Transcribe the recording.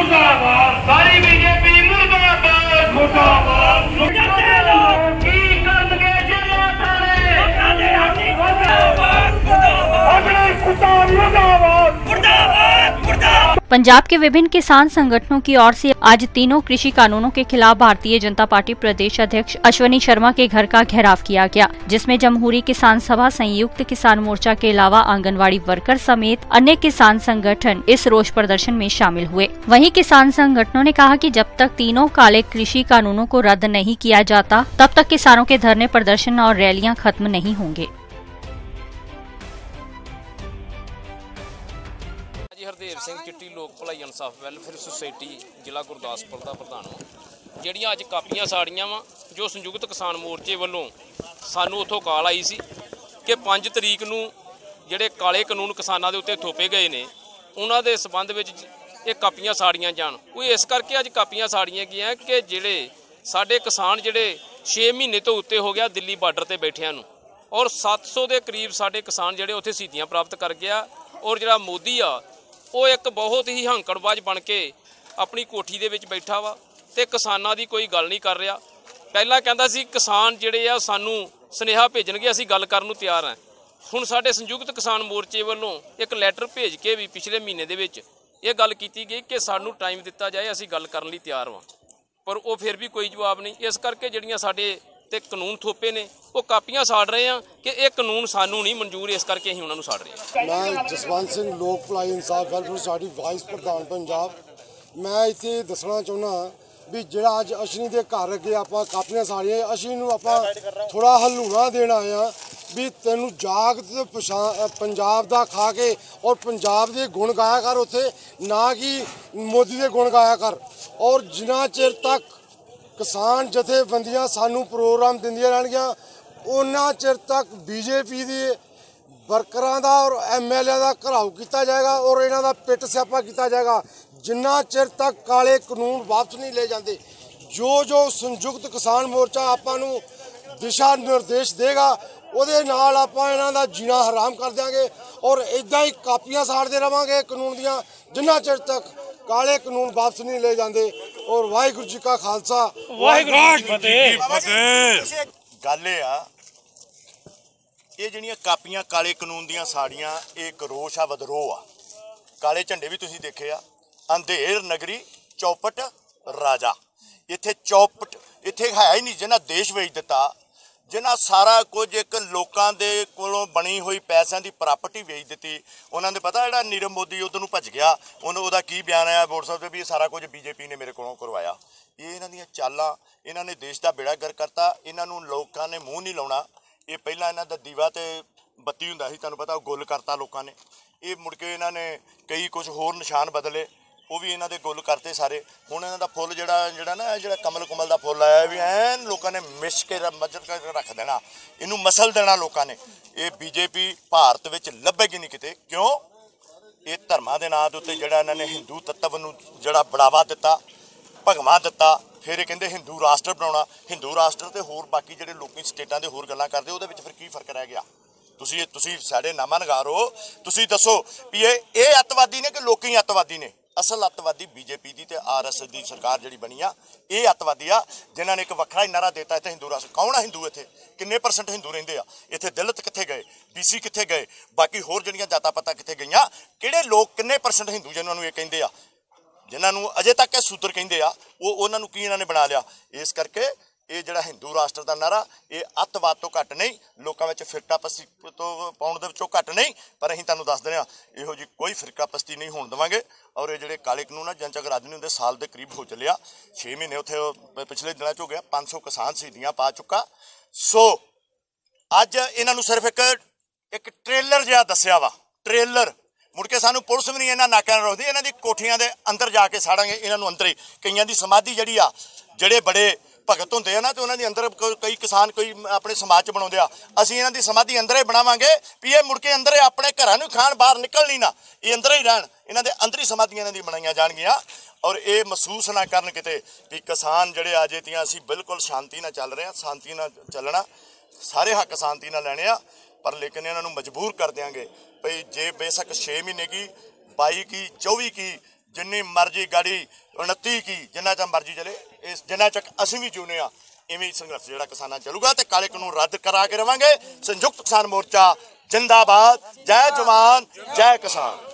मुर्दाबाद सारी बीजेपी मुर्दाबाद मुर्दाबाद मुर्दाबाद की करनगे जिला थाने मुर्दाबाद मुर्दाबाद मुर्दाबाद मुर्दाबाद। पंजाब के विभिन्न किसान संगठनों की ओर से आज तीनों कृषि कानूनों के खिलाफ भारतीय जनता पार्टी प्रदेश अध्यक्ष अश्वनी शर्मा के घर का घेराव किया गया, जिसमें जमहूरी किसान सभा, संयुक्त किसान मोर्चा के अलावा आंगनवाड़ी वर्कर समेत अन्य किसान संगठन इस रोष प्रदर्शन में शामिल हुए। वहीं किसान संगठनों ने कहा कि जब तक तीनों काले कृषि कानूनों को रद्द नहीं किया जाता, तब तक किसानों के धरने, प्रदर्शन और रैलियां खत्म नहीं होंगे। हरदेव सिंह चिट्टी लोक भलाई इंसाफ वैलफेयर सोसाइटी जिला गुरदासपुर का प्रधान वा। ਜਿਹੜੀਆਂ ਅੱਜ ਕਾਪੀਆਂ ਸਾੜੀਆਂ ਵਾ ਜੋ ਸੰਯੁਕਤ ਕਿਸਾਨ ਮੋਰਚੇ ਵੱਲੋਂ ਸਾਨੂੰ ਉੱਥੋਂ ਕਾਲ ਆਈ ਸੀ ਕਿ 5 ਤਰੀਕ ਨੂੰ ਜਿਹੜੇ ਕਾਲੇ ਕਾਨੂੰਨ ਕਿਸਾਨਾਂ ਦੇ ਉੱਤੇ ਥੋਪੇ ਗਏ ਨੇ ਉਹਨਾਂ ਦੇ ਸਬੰਧ ਵਿੱਚ ਇਹ ਕਾਪੀਆਂ ਸਾੜੀਆਂ ਜਾਣ। ਉਹ ਇਸ ਕਰਕੇ ਅੱਜ ਕਾਪੀਆਂ ਸਾੜੀਆਂ ਗਈਆਂ ਕਿ ਜਿਹੜੇ ਸਾਡੇ ਕਿਸਾਨ ਜਿਹੜੇ 6 ਮਹੀਨੇ ਤੋਂ ਉੱਤੇ ਹੋ ਗਿਆ ਦਿੱਲੀ ਬਾਰਡਰ ਤੇ ਬੈਠਿਆਂ ਨੂੰ, ਔਰ 700 ਦੇ ਕਰੀਬ ਸਾਡੇ ਕਿਸਾਨ ਜਿਹੜੇ ਉੱਥੇ ਸ਼ਹੀਦੀਆਂ ਪ੍ਰਾਪਤ ਕਰ ਗਿਆ, ਔਰ ਜਿਹੜਾ ਮੋਦੀ ਆ ਉਹ ਇੱਕ ਬਹੁਤ ਹੀ ਹੰਕੜਬਾਜ਼ ਬਣ ਕੇ ਆਪਣੀ ਕੋਠੀ ਦੇ ਵਿੱਚ ਬੈਠਾ ਵਾ ਤੇ ਕਿਸਾਨਾਂ ਦੀ ਕੋਈ ਗੱਲ ਨਹੀਂ ਕਰ ਰਿਹਾ। ਪਹਿਲਾਂ ਕਹਿੰਦਾ ਸੀ ਕਿਸਾਨ ਜਿਹੜੇ ਆ ਸਾਨੂੰ ਸੁਨੇਹਾ ਭੇਜਣਗੇ, ਅਸੀਂ ਗੱਲ ਕਰਨ ਨੂੰ ਤਿਆਰ ਹਾਂ। ਹੁਣ ਸਾਡੇ ਸੰਯੁਕਤ ਕਿਸਾਨ ਮੋਰਚੇ ਵੱਲੋਂ ਇੱਕ ਲੈਟਰ ਭੇਜ ਕੇ ਵੀ ਪਿਛਲੇ ਮਹੀਨੇ ਦੇ ਵਿੱਚ ਇਹ ਗੱਲ ਕੀਤੀ ਗਈ ਕਿ ਸਾਨੂੰ ਟਾਈਮ ਦਿੱਤਾ ਜਾਏ, ਅਸੀਂ ਗੱਲ ਕਰਨ ਲਈ ਤਿਆਰ ਹਾਂ, ਪਰ ਉਹ ਫਿਰ ਵੀ ਕੋਈ ਜਵਾਬ ਨਹੀਂ। ਇਸ ਕਰਕੇ ਜਿਹੜੀਆਂ ਸਾਡੇ ਤੇ ਕਾਨੂੰਨ ਥੋਪੇ ਨੇ ਉਹ ਕਾਪੀਆਂ ਸਾੜ ਰਹੇ ਆ ਕਿ ਇਹ ਕਾਨੂੰਨ ਸਾਨੂੰ ਨਹੀਂ ਮਨਜ਼ੂਰ, ਇਸ ਕਰਕੇ ਅਸੀਂ ਉਹਨਾਂ ਨੂੰ ਸਾੜ ਰਹੇ ਹਾਂ। ਮੈਂ ਜਸਵੰਤ ਸਿੰਘ ਲੋਕ ਭਲਾਈ ਇਨਸਾਫ ਵੈਲਫੇਅਰ ਸਾਡੀ ਵਾਈਸ ਪ੍ਰਧਾਨ ਪੰਜਾਬ। ਮੈਂ ਇੱਥੇ ਦੱਸਣਾ ਚਾਹੁੰਦਾ ਵੀ ਜਿਹੜਾ ਅੱਜ ਅਸ਼ਨੀ ਦੇ ਘਰ ਅੱਗੇ ਆਪਾਂ ਕਾਪੀਆਂ ਸਾੜੀਆਂ, ਅਸ਼ਨੀ ਨੂੰ ਆਪਾਂ ਥੋੜਾ ਹਲੂਣਾ ਦੇਣ ਆਏ ਆ ਵੀ ਤੈਨੂੰ ਜਾਗ ਤੇ ਪੰਜਾਬ ਦਾ ਖਾ ਕੇ ਔਰ ਪੰਜਾਬ ਦੇ ਗੁਣ ਗਾਇਆ ਕਰ ਉੱਥੇ, ਨਾ ਕਿ ਮੋਦੀ ਦੇ ਗੁਣ ਗਾਇਆ ਕਰ। ਔਰ ਜਿੰਨਾ ਚਿਰ ਤੱਕ ਕਿਸਾਨ ਜਥੇਬੰਦੀਆਂ ਸਾਨੂੰ ਪ੍ਰੋਗਰਾਮ ਦਿੰਦੀਆਂ ਰਹਿਣਗੀਆਂ ਉਹਨਾਂ ਚਿਰ ਤੱਕ ਬੀਜੇਪੀ ਦੇ ਵਰਕਰਾਂ ਦਾ ਔਰ ਐਮਐਲਏ ਦਾ ਘਰਾਓ ਕੀਤਾ ਜਾਏਗਾ ਔਰ ਇਹਨਾਂ ਦਾ ਪਿੱਟ ਸਿਆਪਾ ਕੀਤਾ ਜਾਏਗਾ ਜਿੰਨਾ ਚਿਰ ਤੱਕ ਕਾਲੇ ਕਾਨੂੰਨ ਵਾਪਸ ਨਹੀਂ ਲੈ ਜਾਂਦੇ। ਜੋ ਸੰਯੁਕਤ ਕਿਸਾਨ ਮੋਰਚਾ ਆਪਾਂ ਨੂੰ ਦਿਸ਼ਾ ਨਿਰਦੇਸ਼ ਦੇਗਾ ਉਹਦੇ ਨਾਲ ਆਪਾਂ ਇਹਨਾਂ ਦਾ ਜੀਣਾ ਹਰਾਮ ਕਰ ਦਿਆਂਗੇ ਔਰ ਇਦਾਂ ਹੀ ਕਾਪੀਆਂ ਸਾੜਦੇ ਰਵਾਂਗੇ ਕਾਨੂੰਨ ਦੀਆਂ ਜਿੰਨਾ ਚਿਰ ਤੱਕ ਕਾਲੇ ਕਾਨੂੰਨ ਵਾਪਸ ਨਹੀਂ ਲੈ ਜਾਂਦੇ। ਔਰ ਵਾਹਿਗੁਰੂ ਜੀ ਕਾ ਖਾਲਸਾ ਵਾਹਿਗੁਰੂ ਜੀ ਕੀ ਫਤਿਹ। ਗੱਲ ਇਹ ਆ, ਇਹ ਜਿਹੜੀਆਂ ਕਾਪੀਆਂ ਕਾਲੇ ਕਾਨੂੰਨ ਦੀਆਂ ਸਾੜੀਆਂ ਇਹ ਇੱਕ ਰੋਸ਼ ਆ, ਵਿਦਰੋਹ ਆ। ਕਾਲੇ ਝੰਡੇ ਵੀ ਤੁਸੀਂ ਦੇਖੇ ਆ। ਅੰਧੇਰ ਨਗਰੀ ਚੌਪਟ ਰਾਜਾ, ਇੱਥੇ ਚੌਪਟ ਇੱਥੇ ਹੈ ਹੀ ਨਹੀਂ ਜਿਹਨਾਂ ਦੇਸ਼ ਵੇਚ ਦਿੱਤਾ, ਜਿਨ੍ਹਾਂ ਸਾਰਾ ਕੁਝ ਇੱਕ ਲੋਕਾਂ ਦੇ ਕੋਲੋਂ ਬਣੀ ਹੋਈ ਪੈਸਿਆਂ ਦੀ ਪ੍ਰਾਪਰਟੀ ਵੇਚ ਦਿੱਤੀ। ਉਹਨਾਂ ਦੇ ਪਤਾ ਜਿਹੜਾ ਨੀਰਵ ਮੋਦੀ ਉਧਰ ਨੂੰ ਭੱਜ ਗਿਆ, ਉਹਦਾ ਕੀ ਬਿਆਨ ਆਇਆ WhatsApp ਤੇ ਵੀ ਇਹ ਸਾਰਾ ਕੁਝ ਬੀਜੇਪੀ ਨੇ ਮੇਰੇ ਕੋਲੋਂ ਕਰਵਾਇਆ। ਇਹ ਇਹਨਾਂ ਦੀਆਂ ਚਾਲਾਂ, ਇਹਨਾਂ ਨੇ ਦੇਸ਼ ਦਾ ਬੇੜਾ ਗਰਕ ਕਰਤਾ। ਇਹਨਾਂ ਨੂੰ ਲੋਕਾਂ ਨੇ ਮੂੰਹ ਨਹੀਂ ਲਾਉਣਾ। ਇਹ ਪਹਿਲਾਂ ਇਹਨਾਂ ਦਾ ਦੀਵਾ ਤੇ ਬੱਤੀ ਹੁੰਦਾ ਸੀ, ਤੁਹਾਨੂੰ ਪਤਾ, ਉਹ ਗੁੱਲ ਕਰਤਾ ਲੋਕਾਂ ਨੇ। ਇਹ ਮੁੜ ਕੇ ਇਹਨਾਂ ਨੇ ਕਈ ਕੁਝ ਹੋਰ ਨਿਸ਼ਾਨ ਬਦਲੇ, ਉਹ ਵੀ ਇਹਨਾਂ ਦੇ ਗੁੱਲ ਕਰਤੇ ਸਾਰੇ। ਹੁਣ ਇਹਨਾਂ ਦਾ ਫੁੱਲ ਜਿਹੜਾ ਕਮਲ ਕੁਮਲ ਦਾ ਫੁੱਲ ਆਇਆ ਵੀ ਐਨ ਲੋਕਾਂ ਨੇ ਮਿਸ ਕੇ ਮੱਜਰ ਕਰਕੇ ਰੱਖ ਦੇਣਾ, ਇਹਨੂੰ ਮਸਲ ਦੇਣਾ ਲੋਕਾਂ ਨੇ। ਇਹ ਬੀਜੇਪੀ ਭਾਰਤ ਵਿੱਚ ਲੱਭੇਗੀ ਨਹੀਂ ਕਿਤੇ। ਕਿਉਂ? ਇਹ ਧਰਮਾਂ ਦੇ ਨਾਂ ਦੇ ਉੱਤੇ ਜਿਹੜਾ ਇਹਨਾਂ ਨੇ ਹਿੰਦੂ ਤੱਤਵ ਨੂੰ ਜਿਹੜਾ ਬੜਾਵਾ ਦਿੱਤਾ, ਭਗਵਾਂ ਦਿੱਤਾ, ਫਿਰ ਇਹ ਕਹਿੰਦੇ ਹਿੰਦੂ ਰਾਸ਼ਟਰ ਬਣਾਉਣਾ। ਹਿੰਦੂ ਰਾਸ਼ਟਰ ਤੇ ਹੋਰ ਬਾਕੀ ਜਿਹੜੇ ਲੋਕੀ ਸਟੇਟਾਂ ਦੇ ਹੋਰ ਗੱਲਾਂ ਕਰਦੇ ਉਹਦੇ ਵਿੱਚ ਫਿਰ ਕੀ ਫਰਕ ਰਹਿ ਗਿਆ? ਤੁਸੀਂ ਸਾਡੇ ਨਾਮਾ ਨਗਾਰ ਹੋ, ਤੁਸੀਂ ਦੱਸੋ ਵੀ ਇਹ ਅੱਤਵਾਦੀ ਨੇ ਕਿ ਲੋਕੀ ਅੱਤਵਾਦੀ ਨੇ? ਅਸਲ ਅੱਤਵਾਦੀ ਬੀਜੇਪੀ ਦੀ ਤੇ RSS ਦੀ ਸਰਕਾਰ ਜਿਹੜੀ ਬਣੀ ਆ, ਇਹ ਅੱਤਵਾਦੀ ਆ ਜਿਨ੍ਹਾਂ ਨੇ ਇੱਕ ਵੱਖਰਾ ਹੀ ਨਾਰਾ ਦਿੱਤਾ ਇੱਥੇ ਹਿੰਦੂ ਰਾਸ਼ਟਰ। ਕੌਣ ਆ ਹਿੰਦੂ? ਇੱਥੇ ਕਿੰਨੇ % ਹਿੰਦੂ ਰਹਿੰਦੇ ਆ? ਇੱਥੇ ਦਲਿਤ ਕਿੱਥੇ ਗਏ? BC ਕਿੱਥੇ ਗਏ? ਬਾਕੀ ਹੋਰ ਜਿਹੜੀਆਂ ਜਾਤਾਂ ਪਾਤਾਂ ਕਿੱਥੇ ਗਈਆਂ? ਕਿਹੜੇ ਲੋਕ ਕਿੰਨੇ % ਹਿੰਦੂ ਜਿਹਨਾਂ ਨੂੰ ਇਹ ਕਹਿੰਦੇ ਆ, ਜਿਨ੍ਹਾਂ ਨੂੰ ਅਜੇ ਤੱਕ ਇਹ ਸੂਦਰ ਕਹਿੰਦੇ ਆ, ਉਹਨਾਂ ਨੂੰ ਕੀ ਇਹਨਾਂ ਨੇ ਬਣਾ ਲਿਆ? ਇਸ ਕਰਕੇ ਇਹ ਜਿਹੜਾ ਹਿੰਦੂ ਰਾਸ਼ਟਰ ਦਾ ਨਾਰਾ ਇਹ ਅੱਤਵਾਦ ਤੋਂ ਘੱਟ ਨਹੀਂ, ਲੋਕਾਂ ਵਿੱਚ ਫਿਰਕਾਪਸਤੀ ਤੋਂ ਪਾਉਣ ਦੇ ਵਿੱਚੋਂ ਘੱਟ ਨਹੀਂ। ਪਰ ਅਸੀਂ ਤੁਹਾਨੂੰ ਦੱਸ ਦਿੰਦੇ ਹਾਂ ਇਹੋ ਜਿਹੀ ਕੋਈ ਫਿਰਕਾਪਸਤੀ ਨਹੀਂ ਹੋਣ ਦੇਵਾਂਗੇ। ਔਰ ਇਹ ਜਿਹੜੇ ਕਾਲੇ ਕਾਨੂੰਨ ਆ ਜਨ ਤੱਕ ਰੱਦ ਨਹੀਂ ਹੁੰਦੇ। ਸਾਲ ਦੇ ਕਰੀਬ ਹੋ ਚੱਲਿਆ, 6 ਮਹੀਨੇ ਉੱਥੇ ਪਿਛਲੇ ਦਿਨਾਂ 'ਚ ਹੋ ਗਿਆ, 500 ਕਿਸਾਨ ਸ਼ਹੀਦੀਆਂ ਪਾ ਚੁੱਕਾ। ਸੋ ਅੱਜ ਇਹਨਾਂ ਨੂੰ ਸਿਰਫ ਇੱਕ ਟ੍ਰੇਲਰ ਜਿਹਾ ਦੱਸਿਆ ਵਾ, ਟ੍ਰੇਲਰ। ਮੁੜ ਕੇ ਸਾਨੂੰ ਪੁਲਿਸ ਵੀ ਨਹੀਂ ਇਹਨਾਂ ਨਾਕਿਆਂ ਨਾਲ ਰੋਕਦੀ। ਇਹਨਾਂ ਦੀ ਕੋਠੀਆਂ ਦੇ ਅੰਦਰ ਜਾ ਕੇ ਸਾੜਾਂਗੇ ਇਹਨਾਂ ਨੂੰ। ਅੰਦਰ ਹੀ ਕਈਆਂ ਦੀ ਸਮਾਧੀ ਜਿਹੜੀ ਆ, ਜਿਹੜੇ ਬੜੇ ਭਗਤ ਹੁੰਦੇ ਆ ਨਾ, ਤੇ ਉਹਨਾਂ ਦੀ ਅੰਦਰ ਕਈ ਕਿਸਾਨ ਕੋਈ ਆਪਣੇ ਸਮਾਜ 'ਚ ਬਣਾਉਂਦੇ ਆ। ਅਸੀਂ ਇਹਨਾਂ ਦੀ ਸਮਾਧੀ ਅੰਦਰ ਹੀ ਬਣਾਵਾਂਗੇ ਵੀ ਇਹ ਮੁੜ ਕੇ ਅੰਦਰ ਆਪਣੇ ਘਰਾਂ ਨੂੰ ਖਾਣ, ਬਾਹਰ ਨਿਕਲਣੀ ਨਾ, ਇਹ ਅੰਦਰ ਹੀ ਰਹਿਣ। ਇਹਨਾਂ ਦੇ ਅੰਦਰ ਹੀ ਸਮਾਧੀਆਂ ਇਹਨਾਂ ਦੀ ਬਣਾਈਆਂ ਜਾਣਗੀਆਂ। ਔਰ ਇਹ ਮਹਿਸੂਸ ਨਾ ਕਰਨ ਕਿਤੇ ਵੀ ਕਿਸਾਨ ਜਿਹੜੇ ਆ ਜੇਤੀਆਂ ਅਸੀਂ ਬਿਲਕੁਲ ਸ਼ਾਂਤੀ ਨਾਲ ਚੱਲ ਰਹੇ ਹਾਂ। ਸ਼ਾਂਤੀ ਨਾਲ ਚੱਲਣਾ, ਸਾਰੇ ਹੱਕ ਸ਼ਾਂਤੀ ਨਾਲ ਲੈਣੇ ਆ, ਪਰ ਲੇਕਿਨ ਇਹਨਾਂ ਨੂੰ ਮਜਬੂਰ ਕਰ ਦਿਆਂਗੇ ਭਈ ਜੇ ਬੇਸ਼ੱਕ 6 ਮਹੀਨੇ ਕੀ 22 ਕੀ 24 ਕੀ जिन्नी मर्जी गाड़ी 29 की जिन्ना च मर्जी चले इस जिन्ना चक असीं भी जिउने आ इवें संघर्ष जिहड़ा किसानां चलूगा ते काले कानून रद्द करा के रवांगे। संयुक्त किसान मोर्चा जिंदाबाद। जय जवान जय किसान।